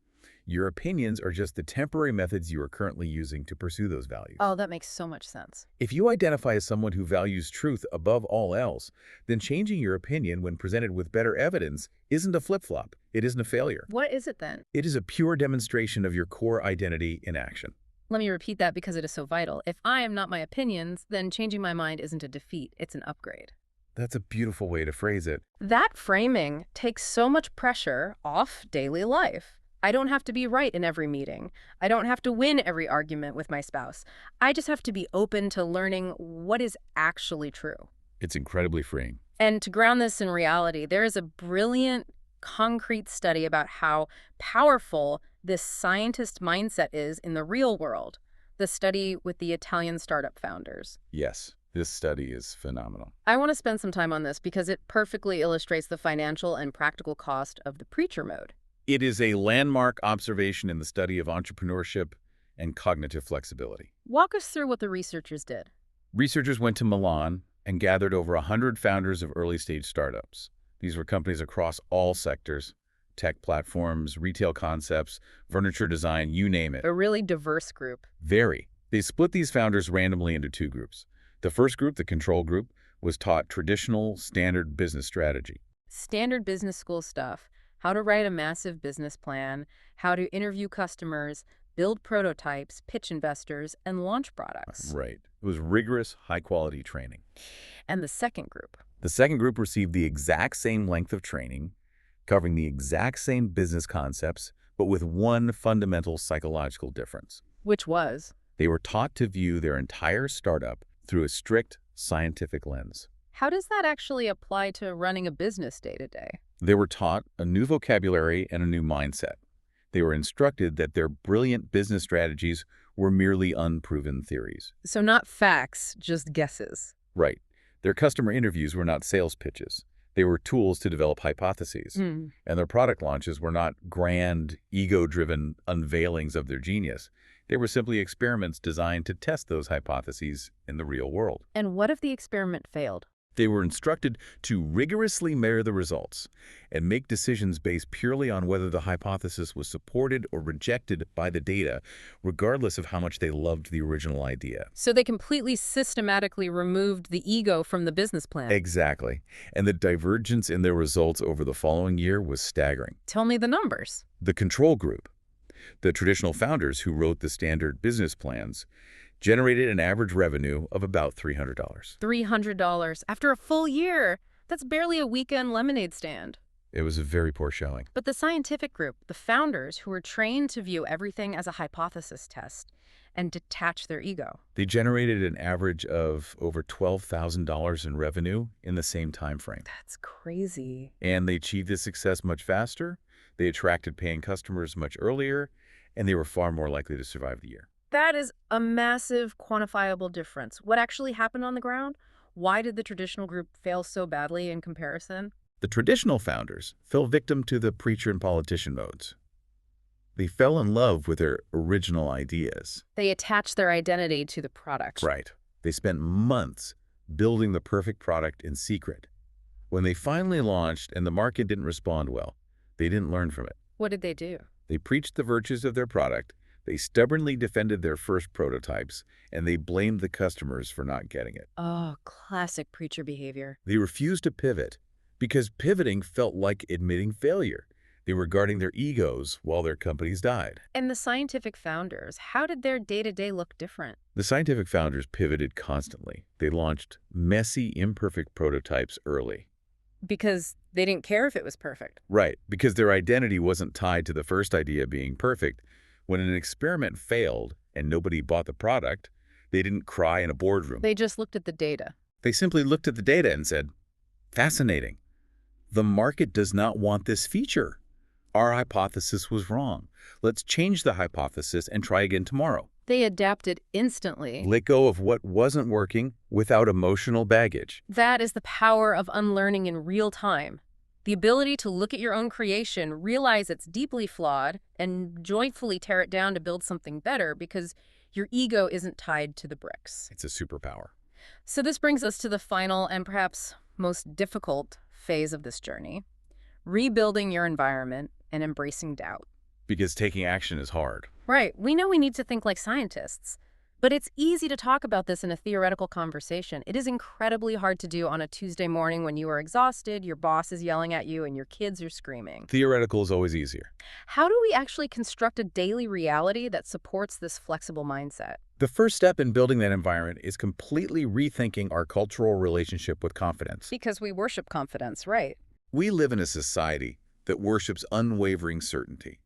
Your opinions are just the temporary methods you are currently using to pursue those values.
Oh, that makes so much sense.
If you identify as someone who values truth above all else, then changing your opinion when presented with better evidence isn't a flip-flop. It isn't a failure.
What is it then?
It is a pure demonstration of your core identity in action.
Let me repeat that because it is so vital. If I am not my opinions, then changing my mind isn't a defeat, it's an upgrade.
That's a beautiful way to phrase it.
That framing takes so much pressure off daily life. I don't have to be right in every meeting. I don't have to win every argument with my spouse. I just have to be open to learning what is actually true.
It's incredibly freeing.
And to ground this in reality, there is a brilliant, concrete study about how powerful this scientist mindset is in the real world. The study with the Italian startup founders.
Yes, this study is phenomenal.
I want to spend some time on this because it perfectly illustrates the financial and practical cost of the preacher mode.
It is a landmark observation in the study of entrepreneurship and cognitive flexibility.
Walk us through what the researchers did.
Researchers went to Milan and gathered over 100 founders of early-stage startups. These were companies across all sectors: tech platforms, retail concepts, furniture design, you name it.
A really diverse group.
Very. They split these founders randomly into two groups. The first group, the control group, was taught traditional, standard business strategy.
Standard business school stuff. How to write a massive business plan, how to interview customers, build prototypes, pitch investors, and launch products.
Right. It was rigorous, high-quality training.
And the second group.
The second group received the exact same length of training, covering the exact same business concepts, but with one fundamental psychological difference.
Which was?
They were taught to view their entire startup through a strict scientific lens.
How does that actually apply to running a business day to day?
They were taught a new vocabulary and a new mindset. They were instructed that their brilliant business strategies were merely unproven theories.
So not facts, just guesses.
Right. Their customer interviews were not sales pitches. They were tools to develop hypotheses. And their product launches were not grand, ego-driven unveilings of their genius. They were simply experiments designed to test those hypotheses in the real world.
And what if the experiment failed?
They were instructed to rigorously measure the results and make decisions based purely on whether the hypothesis was supported or rejected by the data, regardless of how much they loved the original idea.
So they completely systematically removed the ego from the business plan.
Exactly. And the divergence in their results over the following year was staggering.
Tell me the numbers.
The control group, the traditional founders who wrote the standard business plans, generated an average revenue of about $300.
$300 after a full year. That's barely a weekend lemonade stand.
It was a very poor showing.
But the scientific group, the founders who were trained to view everything as a hypothesis test and detach their ego.
They generated an average of over $12,000 in revenue in the same time frame.
That's crazy.
And they achieved this success much faster, they attracted paying customers much earlier, and they were far more likely to survive the year.
That is a massive quantifiable difference. What actually happened on the ground? Why did the traditional group fail so badly in comparison?
The traditional founders fell victim to the preacher and politician modes. They fell in love with their original ideas.
They attached their identity to the product.
Right. They spent months building the perfect product in secret. When they finally launched and the market didn't respond well, they didn't learn from it.
What did they do?
They preached the virtues of their product, they stubbornly defended their first prototypes, and they blamed the customers for not getting it.
Oh, classic preacher behavior.
They refused to pivot because pivoting felt like admitting failure. They were guarding their egos while their companies died.
And the scientific founders, how did their day-to-day look different?
The scientific founders pivoted constantly. They launched messy, imperfect prototypes early.
Because they didn't care if it was perfect.
Right, because their identity wasn't tied to the first idea being perfect. When an experiment failed and nobody bought the product, they didn't cry in a boardroom.
They just looked at the data.
They simply looked at the data and said, "Fascinating. The market does not want this feature. Our hypothesis was wrong. Let's change the hypothesis and try again tomorrow."
They adapted instantly.
Let go of what wasn't working without emotional baggage.
That is the power of unlearning in real time. The ability to look at your own creation, realize it's deeply flawed, and joyfully tear it down to build something better because your ego isn't tied to the bricks.
It's a superpower.
So this brings us to the final and perhaps most difficult phase of this journey: rebuilding your environment and embracing doubt.
Because taking action is hard.
Right. We know we need to think like scientists, but it's easy to talk about this in a theoretical conversation. It is incredibly hard to do on a Tuesday morning when you are exhausted, your boss is yelling at you, and your kids are screaming.
Theoretical is always easier.
How do we actually construct a daily reality that supports this flexible mindset?
The first step in building that environment is completely rethinking our cultural relationship with confidence.
Because we worship confidence, right?
We live in a society that worships unwavering certainty.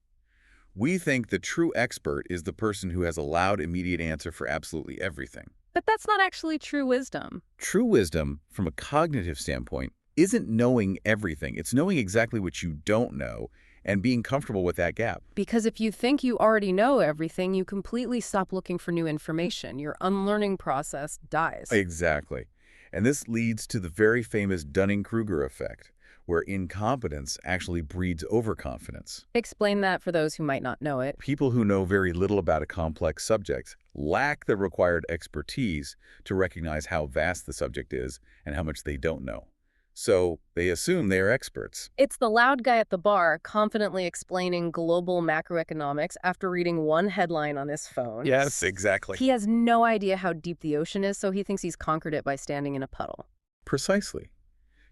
We think the true expert is the person who has a loud, immediate answer for absolutely everything.
But that's not actually true wisdom.
True wisdom, from a cognitive standpoint, isn't knowing everything. It's knowing exactly what you don't know and being comfortable with that gap.
Because if you think you already know everything, you completely stop looking for new information. Your unlearning process dies.
Exactly. And this leads to the very famous Dunning-Kruger effect, where incompetence actually breeds overconfidence.
Explain that for those who might not know it.
People who know very little about a complex subject lack the required expertise to recognize how vast the subject is and how much they don't know. So they assume they are experts.
It's the loud guy at the bar confidently explaining global macroeconomics after reading one headline on his phone.
Yes, exactly.
He has no idea how deep the ocean is, so he thinks he's conquered it by standing in a puddle.
Precisely.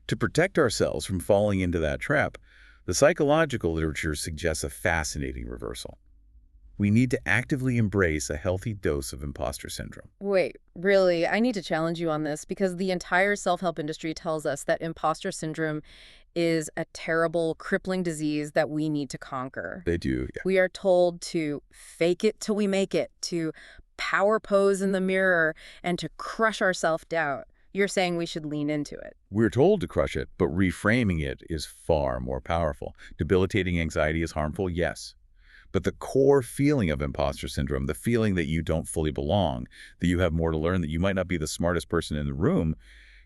To protect ourselves from falling into that trap, the psychological literature suggests a fascinating reversal. We need to actively embrace a healthy dose of imposter syndrome.
Wait, really? I need to challenge you on this because the entire self-help industry tells us that imposter syndrome is a terrible, crippling disease that we need to conquer.
They do, yeah.
We are told to fake it till we make it, to power pose in the mirror, and to crush our self-doubt. You're saying we should lean into it.
We're told to crush it, but reframing it is far more powerful. Debilitating anxiety is harmful, yes. But the core feeling of imposter syndrome, the feeling that you don't fully belong, that you have more to learn, that you might not be the smartest person in the room,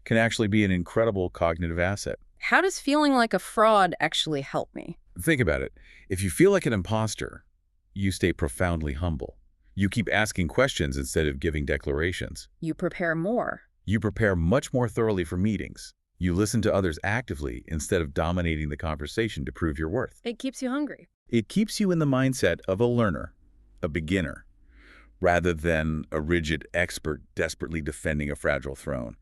can actually be an incredible cognitive asset.
How does feeling like a fraud actually help me?
Think about it. If you feel like an imposter, you stay profoundly humble. You keep asking questions instead of giving declarations.
You prepare more.
You prepare much more thoroughly for meetings. You listen to others actively instead of dominating the conversation to prove your worth.
It keeps you hungry.
It keeps you in the mindset of a learner, a beginner, rather than a rigid expert desperately defending a fragile throne.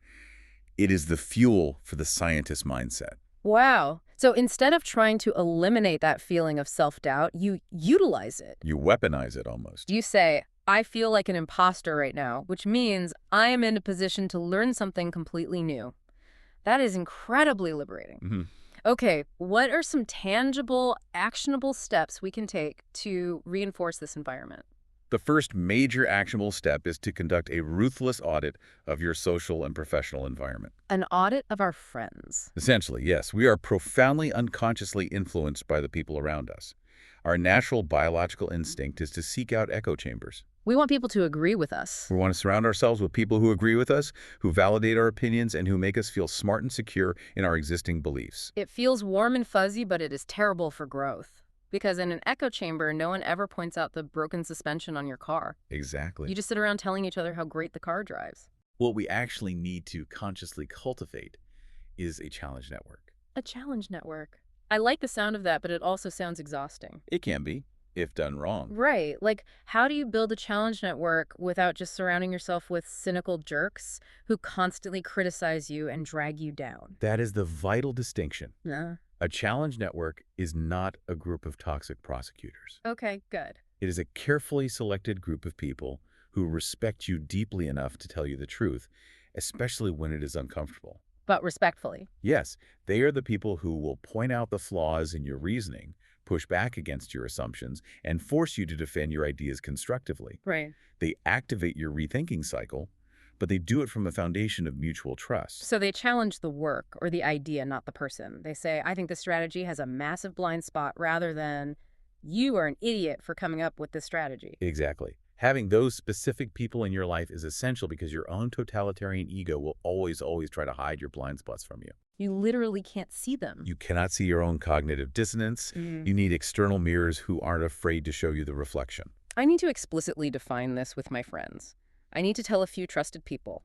It is the fuel for the scientist mindset.
Wow. So instead of trying to eliminate that feeling of self-doubt, you utilize it.
You weaponize it almost.
You say, I feel like an imposter right now, which means I am in a position to learn something completely new. That is incredibly liberating. Okay, what are some tangible, actionable steps we can take to reinforce this environment?
The first major actionable step is to conduct a ruthless audit of your social and professional environment.
An audit of our friends.
Essentially, yes, we are profoundly unconsciously influenced by the people around us. Our natural biological instinct is to seek out echo chambers.
We want people to agree with us.
We want to surround ourselves with people who agree with us, who validate our opinions, and who make us feel smart and secure in our existing beliefs.
It feels warm and fuzzy, but it is terrible for growth. Because in an echo chamber, no one ever points out the broken suspension on your car.
Exactly.
You just sit around telling each other how great the car drives.
What we actually need to consciously cultivate is a challenge network.
A challenge network. I like the sound of that, but it also sounds exhausting.
It can be, if done wrong.
Right. Like, how do you build a challenge network without just surrounding yourself with cynical jerks who constantly criticize you and drag you down?
That is the vital distinction.
Yeah.
A challenge network is not a group of toxic prosecutors.
Okay, good.
It is a carefully selected group of people who respect you deeply enough to tell you the truth, especially when it is uncomfortable.
But respectfully.
Yes, they are the people who will point out the flaws in your reasoning, push back against your assumptions, and force you to defend your ideas constructively.
Right.
They activate your rethinking cycle, but they do it from a foundation of mutual trust.
So they challenge the work or the idea, not the person. They say, I think this strategy has a massive blind spot, rather than, you are an idiot for coming up with this strategy.
Exactly. Having those specific people in your life is essential because your own totalitarian ego will always try to hide your blind spots from you.
You literally can't see them.
You cannot see your own cognitive dissonance. You need external mirrors who aren't afraid to show you the reflection.
I need to explicitly define this with my friends. I need to tell a few trusted people,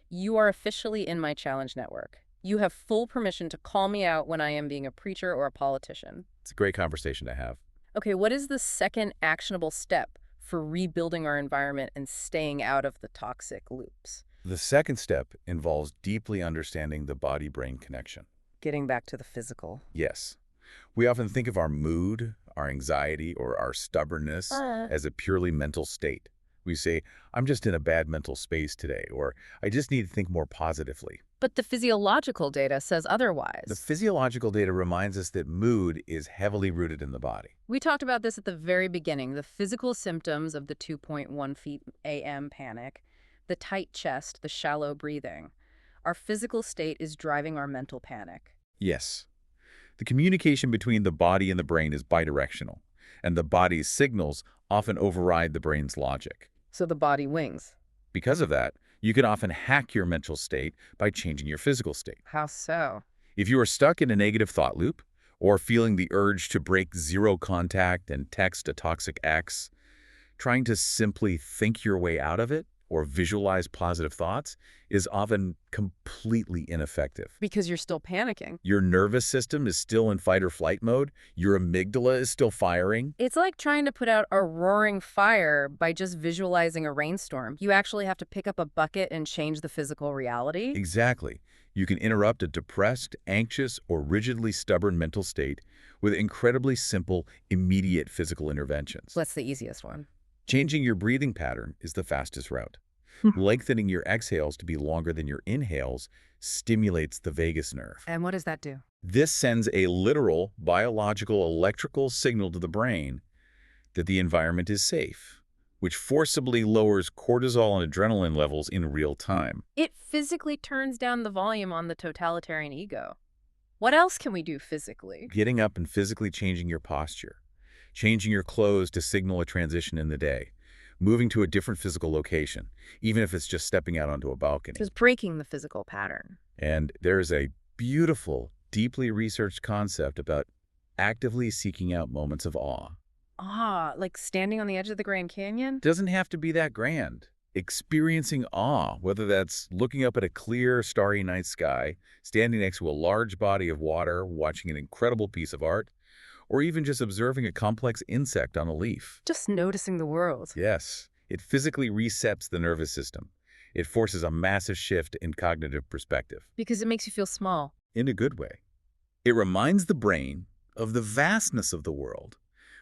you are officially in my challenge network. You have full permission to call me out when I am being a preacher or a politician.
It's a great conversation to have.
Okay, what is the second actionable step for rebuilding our environment and staying out of the toxic loops?
The second step involves deeply understanding the body-brain connection.
Getting back to the physical.
Yes. We often think of our mood, our anxiety, or our stubbornness as a purely mental state. We say, I'm just in a bad mental space today, or I just need to think more positively.
But the physiological data says otherwise.
The physiological data reminds us that mood is heavily rooted in the body.
We talked about this at the very beginning, the physical symptoms of the 2.1 feet AM panic, the tight chest, the shallow breathing. Our physical state is driving our mental panic.
Yes. The communication between the body and the brain is bidirectional, and the body's signals often override the brain's logic.
So the body wings.
Because of that, you can often hack your mental state by changing your physical state.
How so?
If you are stuck in a negative thought loop, or feeling the urge to break zero contact and text a toxic ex, trying to simply think your way out of it or visualize positive thoughts is often completely ineffective.
Because you're still panicking.
Your nervous system is still in fight or flight mode. Your amygdala is still firing.
It's like trying to put out a roaring fire by just visualizing a rainstorm. You actually have to pick up a bucket and change the physical reality.
Exactly. You can interrupt a depressed, anxious, or rigidly stubborn mental state with incredibly simple, immediate physical interventions.
That's the easiest one.
Changing your breathing pattern is the fastest route. Lengthening your exhales to be longer than your inhales stimulates the vagus nerve.
And what does that do?
This sends a literal, biological, electrical signal to the brain that the environment is safe, which forcibly lowers cortisol and adrenaline levels in real time.
It physically turns down the volume on the totalitarian ego. What else can we do physically?
Getting up and physically changing your posture. Changing your clothes to signal a transition in the day. Moving to a different physical location, even if it's just stepping out onto a balcony.
Just breaking the physical pattern.
And there's a beautiful, deeply researched concept about actively seeking out moments of awe.
Ah, like standing on the edge of the Grand Canyon?
Doesn't have to be that grand. experiencing awe, whether that's looking up at a clear, starry night sky, standing next to a large body of water, watching an incredible piece of art, or even just observing a complex insect on a leaf.
Just noticing the world.
Yes, it physically resets the nervous system. It forces a massive shift in cognitive perspective,
Because it makes you feel small.
in a good way. It reminds the brain of the vastness of the world,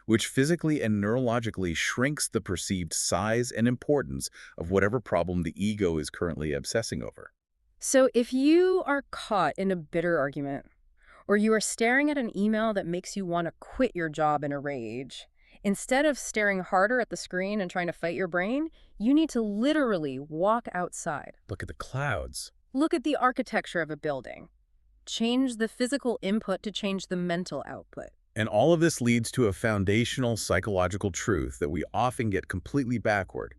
which physically and neurologically shrinks the perceived size and importance of whatever problem the ego is currently obsessing over.
So if you are caught in a bitter argument, or you are staring at an email that makes you want to quit your job in a rage, instead of staring harder at the screen and trying to fight your brain, you need to literally walk outside.
Look at the clouds.
Look at the architecture of a building. Change the physical input to change the mental output.
And all of this leads to a foundational psychological truth that we often get completely backward.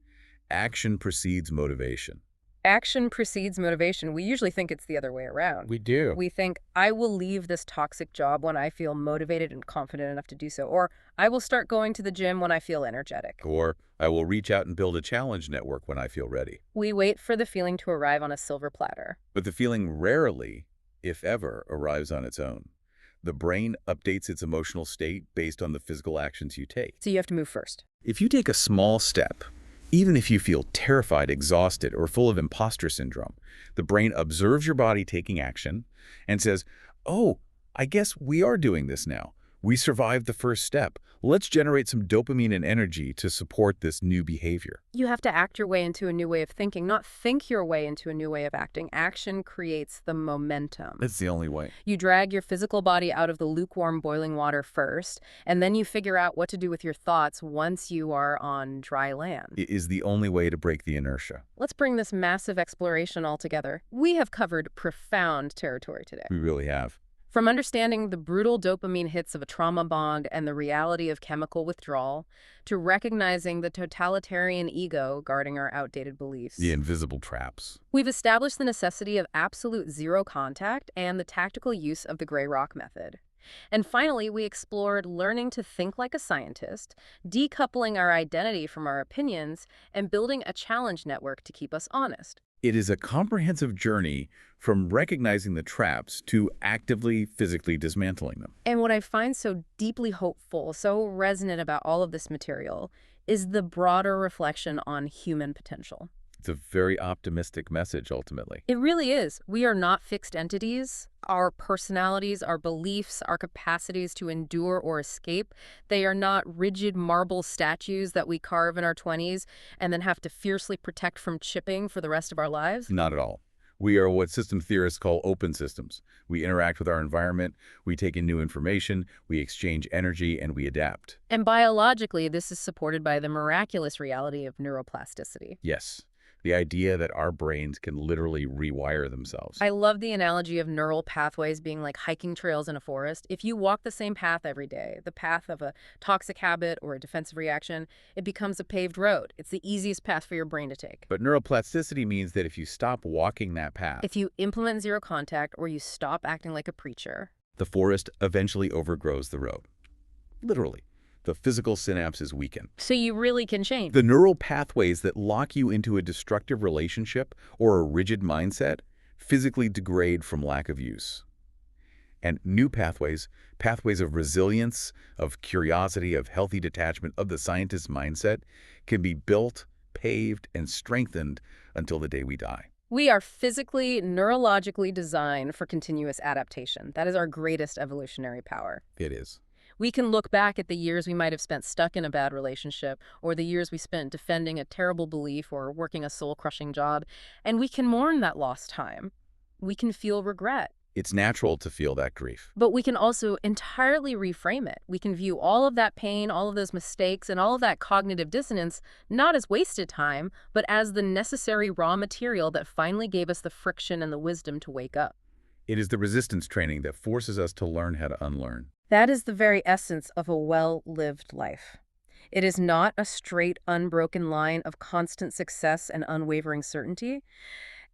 Action precedes motivation.
Action precedes motivation. We usually think it's the other way around.
We do.
We think, I will leave this toxic job when I feel motivated and confident enough to do so. Or I will start going to the gym when I feel energetic.
Or I will reach out and build a challenge network when I feel ready.
We wait for the feeling to arrive on a silver platter.
But the feeling rarely, if ever, arrives on its own. The brain updates its emotional state based on the physical actions you take.
So you have to move first.
If you take a small step, even if you feel terrified, exhausted, or full of imposter syndrome, the brain observes your body taking action and says, oh, I guess we are doing this now. We survived the first step. Let's generate some dopamine and energy to support this new behavior.
You have to act your way into a new way of thinking, not think your way into a new way of acting. Action creates the momentum.
That's the only way.
You drag your physical body out of the lukewarm boiling water first, and then you figure out what to do with your thoughts once you are on dry land.
It is the only way to break the inertia.
Let's bring this massive exploration all together. We have covered profound territory today.
We really have.
From understanding the brutal dopamine hits of a trauma bond and the reality of chemical withdrawal, to recognizing the totalitarian ego guarding our outdated beliefs.
The invisible traps.
We've established the necessity of absolute zero contact and the tactical use of the gray rock method. And finally, we explored learning to think like a scientist, decoupling our identity from our opinions, and building a challenge network to keep us honest.
It is a comprehensive journey from recognizing the traps to actively, physically dismantling them.
And what I find so deeply hopeful, so resonant about all of this material, is the broader reflection on human potential.
It's a very optimistic message, ultimately.
It really is. We are not fixed entities. Our personalities, our beliefs, our capacities to endure or escape, they are not rigid marble statues that we carve in our 20s and then have to fiercely protect from chipping for the rest of our lives.
Not at all. We are what system theorists call open systems. We interact with our environment, we take in new information, we exchange energy, and we adapt.
And biologically, this is supported by the miraculous reality of neuroplasticity.
Yes, the idea that our brains can literally rewire themselves.
I love the analogy of neural pathways being like hiking trails in a forest. If you walk the same path every day, the path of a toxic habit or a defensive reaction, it becomes a paved road. It's the easiest path for your brain to take.
But neuroplasticity means that if you stop walking that path,
If you implement zero contact or you stop acting like a preacher,
the forest eventually overgrows the road. Literally. The physical synapses weaken.
so you really can change.
The neural pathways that lock you into a destructive relationship or a rigid mindset physically degrade from lack of use. And new pathways, pathways of resilience, of curiosity, of healthy detachment, of the scientist's mindset, can be built, paved, and strengthened until the day we die.
We are physically, neurologically designed for continuous adaptation. That is our greatest evolutionary power.
It is.
We can look back at the years we might have spent stuck in a bad relationship, or the years we spent defending a terrible belief or working a soul-crushing job, and we can mourn that lost time. We can feel regret.
It's natural to feel that grief.
But we can also entirely reframe it. We can view all of that pain, all of those mistakes, and all of that cognitive dissonance not as wasted time, but as the necessary raw material that finally gave us the friction and the wisdom to wake up.
It is the resistance training that forces us to learn how to unlearn.
That is the very essence of a well-lived life. It is not a straight, unbroken line of constant success and unwavering certainty.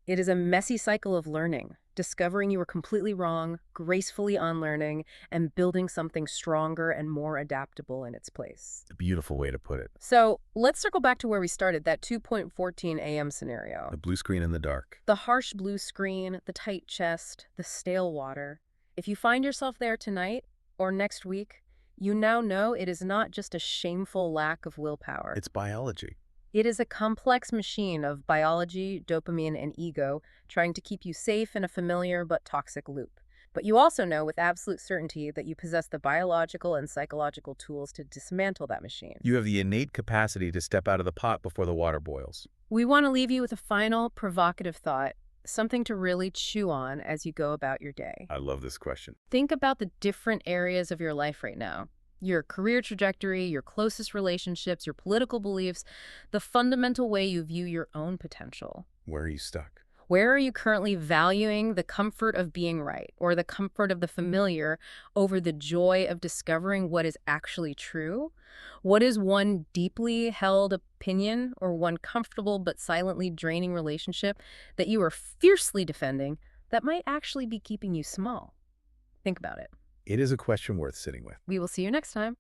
It is a messy cycle of learning, discovering you were completely wrong, gracefully unlearning, and building something stronger and more adaptable in its place.
A beautiful way to put it.
So let's circle back to where we started, that 2:14 a.m. scenario.
The blue screen in the dark.
The harsh blue screen, the tight chest, the stale water. If you find yourself there tonight or next week, you now know it is not just a shameful lack of willpower.
It's biology.
It is a complex machine of biology, dopamine, and ego trying to keep you safe in a familiar but toxic loop. But you also know with absolute certainty that you possess the biological and psychological tools to dismantle that machine.
You have the innate capacity to step out of the pot before the water boils.
We want to leave you with a final provocative thought, something to really chew on as you go about your day.
I love this question.
Think about the different areas of your life right now. Your career trajectory, your closest relationships, your political beliefs, the fundamental way you view your own potential.
Where are you stuck?
Where are you currently valuing the comfort of being right or the comfort of the familiar over the joy of discovering what is actually true? What is one deeply held opinion or one comfortable but silently draining relationship that you are fiercely defending that might actually be keeping you small? Think about it.
It is a question worth sitting with.
We will see you next time.